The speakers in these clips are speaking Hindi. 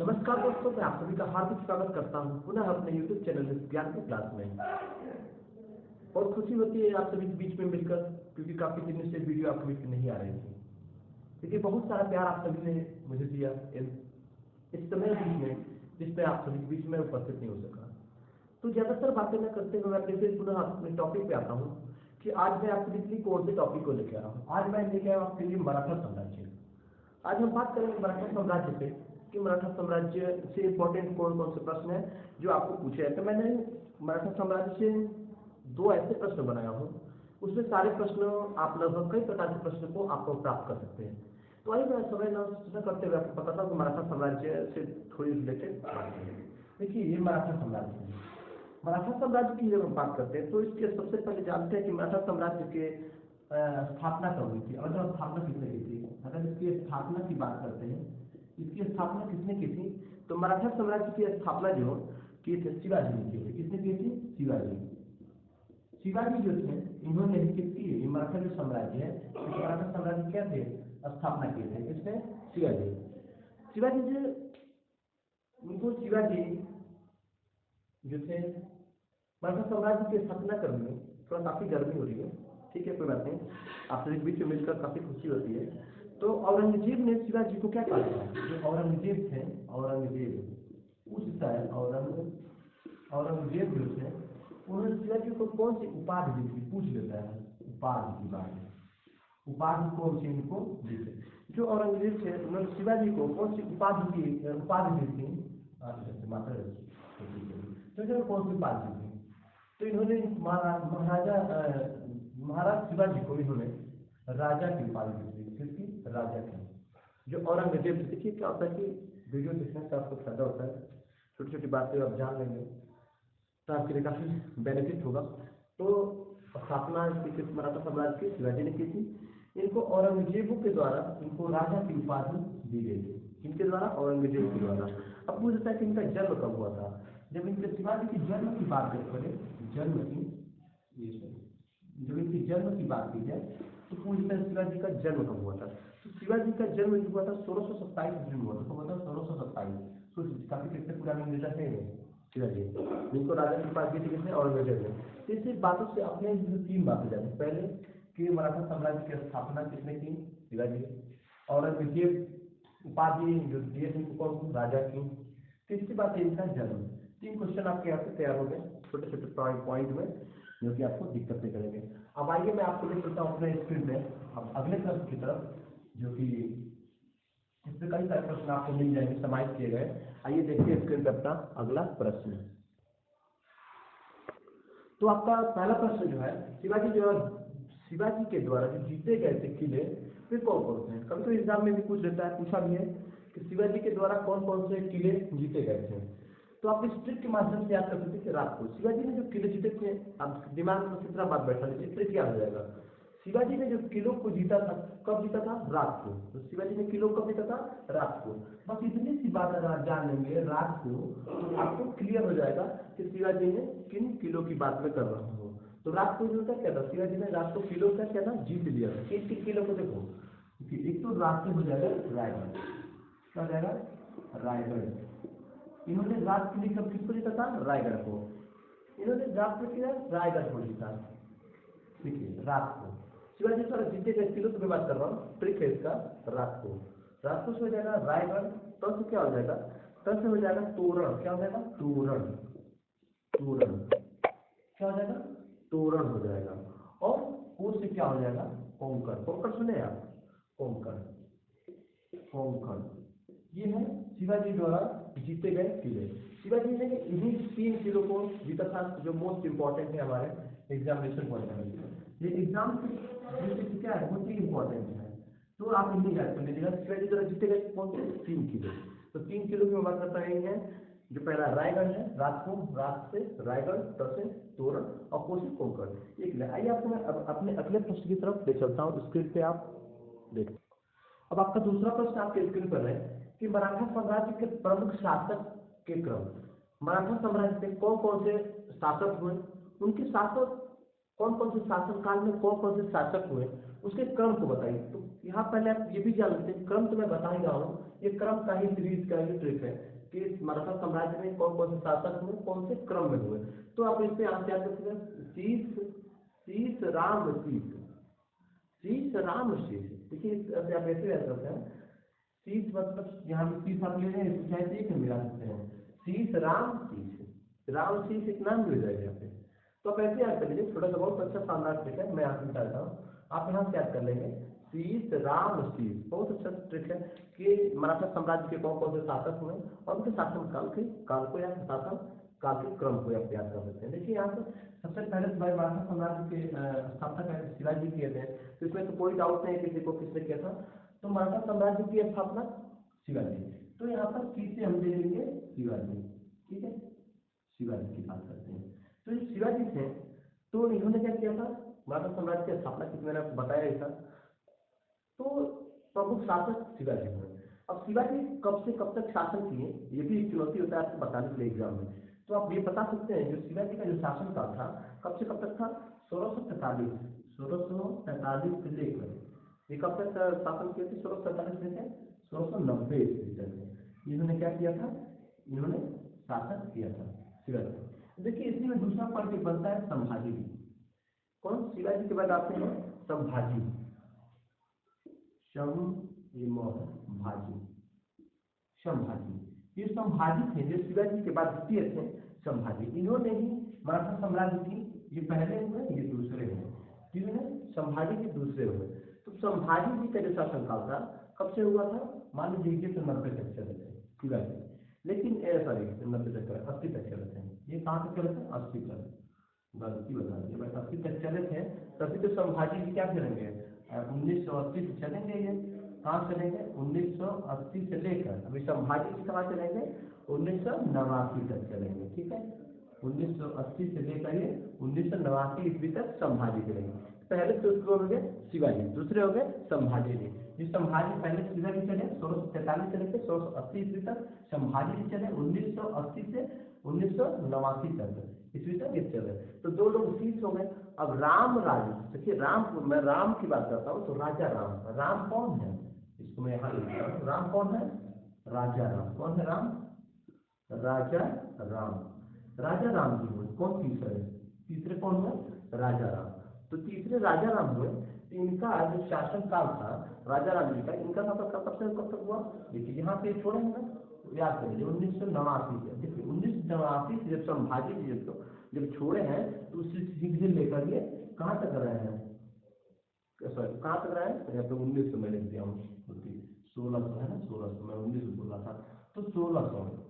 नमस्कार दोस्तों, मैं आप सभी का हार्दिक स्वागत करता हूं पुनः अपने YouTube चैनल ज्ञान की क्लास में। बहुत खुशी होती है आप सभी के बीच में मिलकर, क्योंकि काफी दिनों से वीडियो आपके बीच में नहीं आ रही थी। देखिए, बहुत सारा प्यार आप सभी ने मुझे दिया इस समय बीच में, जिसमें आप सभी के बीच में उपस्थित नहीं हो सका। तो ज्यादातर बातें मैं करते हुए मैं फिर पुनः अपने टॉपिक पे आता हूँ कि आज मैं आपके लिए कौन से टॉपिक को लेकर आया हूँ। आज मैं लेके आया हूँ आपके लिए मराठा साम्राज्य। आज हम बात करेंगे मराठा साम्राज्य पे कि मराठा साम्राज्य से इम्पोर्टेंट कौन कौन से प्रश्न है जो आपको पूछे हैं। तो मैंने मराठा साम्राज्य से दो ऐसे प्रश्न बनाया हूँ, उसमें सारे प्रश्न आप लगभग कई प्रकार के प्रश्न को आपको प्राप्त कर सकते हैं। तो आइए मैं समय न करते हुए आपको बताता हूँ कि मराठा साम्राज्य से थोड़ी रिलेटेड बात है। देखिए, ये मराठा साम्राज्य है। मराठा साम्राज्य की जब हम बात करते हैं तो इसके सबसे पहले जानते हैं कि मराठा साम्राज्य के स्थापना कब हुई थी। अगर स्थापना किसने की थी, अगर इसकी स्थापना की बात करते हैं, इसकी स्थापना किसने की थी, तो मराठा साम्राज्य की स्थापना जो की थी शिवाजी ने की थी। किसने की थी? शिवाजी। शिवाजी जो थे, इन्होंने किसकी मराठा जो साम्राज्य है, इस मराठा साम्राज्य क्या थे स्थापना किए थे। किसने? शिवाजी। शिवाजी जी, उनको शिवाजी जो थे मराठा साम्राज्य की स्थापना करने में थोड़ा काफी गर्मी हो रही है, ठीक है, कोई बात नहीं, आपसे बीच में मिलकर काफी खुशी होती है। तो औरंगजेब ने शिवाजी को क्या कहा था? जो औरंगजेब थे, औरंगजेब उस टाइम औरंगजेब जो थे, उन्होंने शिवाजी को कौन सी उपाधि दी थी? पूछ लेता है उपाधि की बात है। उपाधि कौन सी इनको दी थी? जो औरंगजेब थे, उन्होंने शिवाजी को कौन सी उपाधि दी थी? माता तो जो कौन सी उपाधि दी थी? तो इन्होंने महाराज शिवाजी को इन्होंने राजा की उपाधि दी थी। किसकी? राजा की। जो औरंगजेब थे, देखिए क्या होता है कि वीडियो देखने से आपको फायदा होता है, छोटी छोटी बातें आप जान लेंगे तो आपके लिए काफी बेनिफिट होगा। तो स्थापना मराठा साम्राज्य की शिवाजी ने की थी। इनको औरंगजेब के द्वारा इनको राजा की उपाधि दी गई थी। इनके द्वारा? औरंगजेब के द्वारा। अब पूछता है कि इनका जन्म कब हुआ था। जब इनके शिवाजी की जन्म की बात करें, जब इनकी जन्म की बात की जाए तो पूछता है शिवाजी का जन्म कब हुआ था। तो शिवाजी का जन्म हुआ था 1627 ईस्वी में हुआ था। तो मतलब 1627 काफी कितने पुराने नेता थे शिवाजी, जिनको राजा की उपाधि दी किसने? औरंगजेब ने। तो इस बातों से अपने तीन बातें जानी। पहले कि मराठा साम्राज्य की स्थापना किसने की? शिवाजी। औरंगजेब उपाधि जो दिए थे कौन? राजा की। तीसरी बात है इनका जन्म। तीन क्वेश्चन आपके यहाँ से तैयार हो गए छोटे छोटे पॉइंट में, जो कि आपको दिक्कत नहीं करेंगे। अब आइए मैं आपको ले चलता हूँ अपने स्क्रीन पे अब अगले प्रश्न की तरफ, जो कि इसमें कई सारे प्रश्न आपको मिल जाएंगे समाहित किए गए। आइए देखिए स्क्रीन पे अपना अगला प्रश्न। तो आपका पहला प्रश्न जो है, शिवाजी के द्वारा जो जीते गए थे किले वे कौन कौन से हैं? कभी तो एग्जाम में भी पूछ लेता है, पूछा भी है कि शिवाजी के द्वारा कौन कौन से किले जीते गए थे। तो आप इस ट्रिक के माध्यम से याद कर सकते थे। रात को शिवाजी ने जो किले जीते थे, अब दिमाग में कितना बात बैठा है, इस ट्रिक याद हो जाएगा। शिवाजी ने जो किलों को जीता था, कब जीता था? रात को। तो शिवाजी ने किलों कब जीता था? रात को। बस इतनी सी बात अगर आप जान लेंगे रात को, तो आपको क्लियर हो जाएगा कि शिवाजी ने किन किलों की बात में कर रहा हूँ। तो रात को जो क्या था, शिवाजी ने रात को किलों का क्या था? जीत लिया था। किन किन किलों को देखो, एक तो रात में हो जाएगा रायगढ़, क्या हो जाएगा? रायगढ़। इन्होंने रात के लिए कब किसको जीता था? रायगढ़ को। इन्होंने रात में किया रायगढ़ को जीता। देखिए रात को शिवाजी द्वारा जीते गए किलो की मैं बात कर रहा हूँ, ट्रिक है इसका। रात को हो जाएगा रायगढ़। तो से क्या हो जाएगा? तब से हो जाएगा तोरण। क्या हो जाएगा? तोरण। तोरण क्या हो जाएगा? तोरण हो जाएगा। और को से क्या हो जाएगा? कोंकण। कोंकण सुने आप? कोंकण। कोंकण ये है शिवाजी द्वारा जीते गए किले। शिवाजी ने इन्हीं तीन किलों को जीता था, जो मोस्ट इंपॉर्टेंट है हमारे एग्जामिनेशन पॉइंट में। ये एग्जाम क्या है, बहुत ही इंपॉर्टेंट है, तो आप इन्हीं याद कर लीजिएगा। शिवाजी द्वारा जीते गए कौन से? 3 किलो। तो 3 किलो की बात करता है। जो पहला रायगढ़ है, रात से रायगढ़, तब से तोरण और कोसी कोंकण। एक आइए आपको मैं अपने अगले प्रश्न की तरफ ले चलता हूँ। स्क्रीन पे आप देखो। अब आपका दूसरा प्रश्न आपके स्क्रीन पर है कि मराठा साम्राज्य के प्रमुख शासक के क्रम। मराठा साम्राज्य के कौन कौन से शासक हुए, उनके शासक कौन कौन से शासन काल में कौन कौन से शासक हुए, उसके क्रम को बताइए। तो यहाँ पहले आप ये भी जान लेते हैं, क्रम तो मैं बता ही रहा हूँ, ये क्रम का ही सीरीज का ही ट्रिक है कि मराठा साम्राज्य में कौन कौन से शासक हुए, कौन से क्रम में हुए। तो आप इसमें आप क्या करते हैं, शीश राम शीश। देखिए आप ऐसे याद करते हैं, शीश मतलब यहाँ पे शीश आप ले रहे हैं, चाहे एक मिला सकते हैं, शीश राम शीश एक नाम भी हो जाएगा यहाँ पे। तो आप ऐसे याद कर लीजिए, छोटा सा बहुत अच्छा शानदार ट्रिक है, मैं आपको बताता हूँ। आप यहाँ से याद कर लेंगे शीश राम शीश, बहुत अच्छा ट्रिक है कि मराठा साम्राज्य के कौन कौन से शासक हुए और उनके शासन काल को या शासन काल के क्रम को आप याद कर सकते हैं। देखिए यहाँ पर सबसे पहले भाई मराठा साम्राज्य के स्थापना शिवाजी किए थे, तो इसमें तो कोई डाउट नहीं है किसी को किसने किया था। तो मराठा साम्राज्य की स्थापना शिवाजी, तो यहाँ पर किससे हम ले लेंगे, शिवाजी। ठीक है, शिवाजी की बात करते हैं। तो ये शिवाजी थे, तो इन्होंने क्या किया था, मराठा साम्राज्य की स्थापना की, मैंने आपको बताया ही था। तो प्रमुख शासक शिवाजी हुए। अब शिवाजी कब से कब तक शासन किए, ये भी एक चुनौती होता है आपको बताने के लिए एग्जाम में। तो आप ये बता सकते हैं जो शिवाजी का जो शासन काल था कब से कब तक था, 1643 से लेकर, ये कब तक शासन किए थे, 1643 से लेकर 1690 ईस्वी तक इन्होंने क्या किया था, इन्होंने शासन किया था शिवाजी। देखिए इसी में दूसरा पॉइंट बनता है संभाजी। कौन, शिवाजी के बाद आते हैं संभाजी, संभाजी। ये संभाजी थे जो शिवाजी के बाद द्वितीय थे, संभाजी। इन्होंने ही मराठा साम्राज्य की, ये पहले हुए ये दूसरे हुए, जिन्होंने संभाजी के दूसरे हुए। तो संभाजी जी का जो शासनकाल था कब से हुआ था, मान लीजिए तो 90 तक चले थे शिवाजी, लेकिन सॉरी 90 तक 80 तक चले थे। ये कहाँ तक चले थे, 80 तक, गलती बता दी भाई, 80 तक चले थे। तभी तो संभाजी जी क्या करेंगे, 1980 से चलेंगे, ये कहाँ चलेंगे, 1980 से लेकर अभी संभाजी जी कहाँ चलेंगे, 1989 तक चलेंगे। ठीक है, 1980 से लेकर ये 1989 ईस्वी तक संभाजी चलेंगे। पहले तो उसको हो गए शिवाजी, दूसरे हो गए संभाजी जी। जो संभाजी पहले शिवाजी चले 1643 से लेकर 1680 ईस्वी तक, संभाजी जी चले 1980 से 1989 तक ईस्वी तक ये चले। तो दो लोग शीश हो गए। अब राम राज, देखिए राम, मैं राम की बात करता हूँ, तो राजा राम, राम कौन है, इसको मैं यहाँ लिखता हूँ, राम कौन है, राजा राम। कौन है राम, राजा राम। राजा राम जी हुए, कौन तीसरे, तीसरे कौन हुए, राजा राम। तो तीसरे राजा राम हुए। तो इनका जो शासन काल था राजा राम जी का, इनका शासन कब से कब तक हुआ, देखिए यहाँ पे छोड़ेंगे ना, याद करिए 1989 से। देखिए 1989 से जब संभाजी जी जब छोड़े हैं, तो उसी सीधे लेकर ये कहाँ तक रहे हैं, सॉरी कहाँ तक रहे हैं, यहाँ पे 1900 में लिख दिया हूँ, 1600 है ना, 1600, मैं 1900 बोला था, तो 1600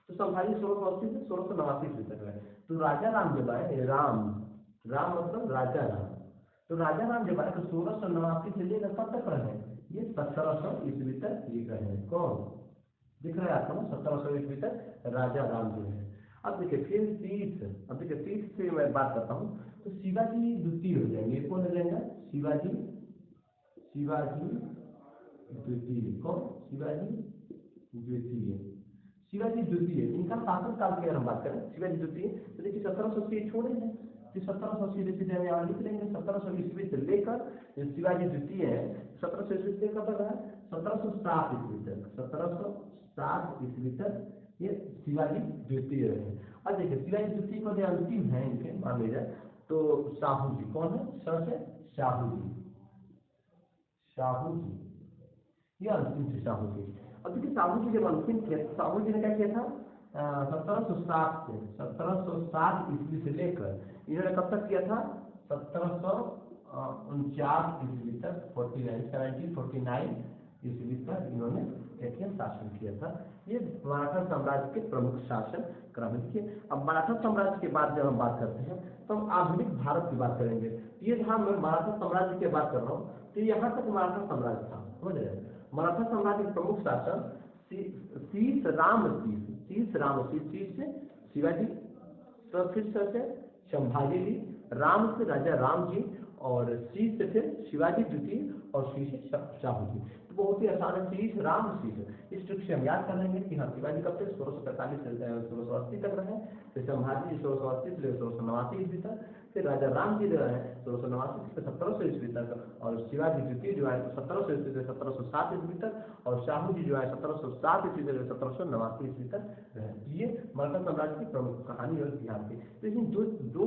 तो संभाजी 1680 से 1689 तक रहे। तो राजा राम जब आए, राम मतलब राजा राम, तो राजा राम जब आए तो 1689 से लेकर कब तक रहे, ये 1700 ईस्वी तक ये रहे। कौन दिख रहा है आपको, 1700 ईस्वी तक राजा राम जी है। अब देखिए फिर 30 से मैं बात करता हूँ, तो शिवाजी द्वितीय हो जाएंगे। कौन हो जाएगा, शिवाजी द्वितीय। कौन, शिवाजी द्वितीय। इनका शासन काल की अगर हम बात करें शिवाजी द्वितीय, तो देखिए 1700 से छोड़े हैं, तो 1780 लेके यहाँ लिख लेंगे, 1700 ईस्वी से लेकर शिवाजी द्वितीय है, 1700 ईस्वी से कब तक है, 1707 ईस्वी तक, 1707 ईस्वी तक ये शिवाजी द्वितीय है। अब देखिए शिवाजी द्वितीय को जो अंतिम है इनके मान लीजिए, तो शाहू जी। कौन है, सर से शाहू जी, ये अंतिम थे शाहू जी। अब देखिए साहू जी जब अंतिम थे, साहू जी ने क्या किया था, 1707 ईस्वी से लेकर इन्होंने कब तक किया था, 1749 ईस्वी तक, 1749 ईस्वी तक इन्होंने क्या किया, शासन किया था। ये मराठा साम्राज्य के प्रमुख शासन क्रम। देखिए अब मराठा साम्राज्य के बाद जब हम बात करते हैं तो हम आधुनिक भारत की बात करेंगे। ये जहाँ मैं मराठा साम्राज्य की बात कर रहा हूँ, तो यहाँ तक मराठा साम्राज्य था, समझ रहे हैं। मराठा साम्राज्य के प्रमुख शासन शीश राम शीश से शिवाजी, फिर से संभाजी जी, राम से राजा राम जी, और शीश से फिर शिवाजी द्वितीय, और शीश से शाहू जी। तो बहुत ही आसान है, शीश राम शीश। इस ट्रिक से हम याद कर लेंगे कि हाँ शिवाजी कब से 1645 से 1680 तक रहे, फिर संभाजी जी 1680 से 1689 ईस्वी तक, फिर राजा राम जी जो है 1689 से 1700 ईस्वी तक, और शिवाजी द्वितीय जो है 1700 ईस्वी से 1707 ईस्वी तक, और शाहू जी जो है 1707 ईस्वी से 1789 ईस्वी तक रहे। ये मराठा साम्राज्य की प्रमुख कहानी और इतिहास थी। लेकिन जो दो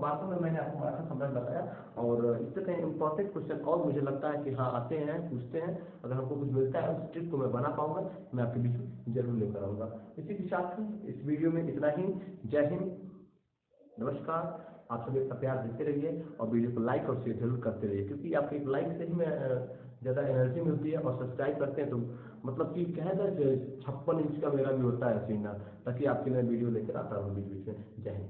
बातों में मैंने आपको मराठा साम्राज्य बताया, और इससे कहीं इंपॉर्टेंट क्वेश्चन और मुझे लगता है कि हाँ आते हैं, पूछते हैं, अगर हमको कुछ मिलता है उस ट्रिक को मैं बना पाऊंगा, मैं आपके बीच में जरूर लेकर आऊंगा। इसी के साथ ही इस वीडियो में इतना ही। जय हिंद, नमस्कार। आप सभी अपना प्यार देते रहिए और वीडियो को लाइक और शेयर जरूर करते रहिए, क्योंकि आपके एक लाइक से ही मैं ज़्यादा एनर्जी मिलती है, और सब्सक्राइब करते हैं तो मतलब कि कहना 56 इंच का मेरा भी होता है सीना, ताकि आपके लिए वीडियो लेकर आता हूँ बीच बीच में। जय हिंद।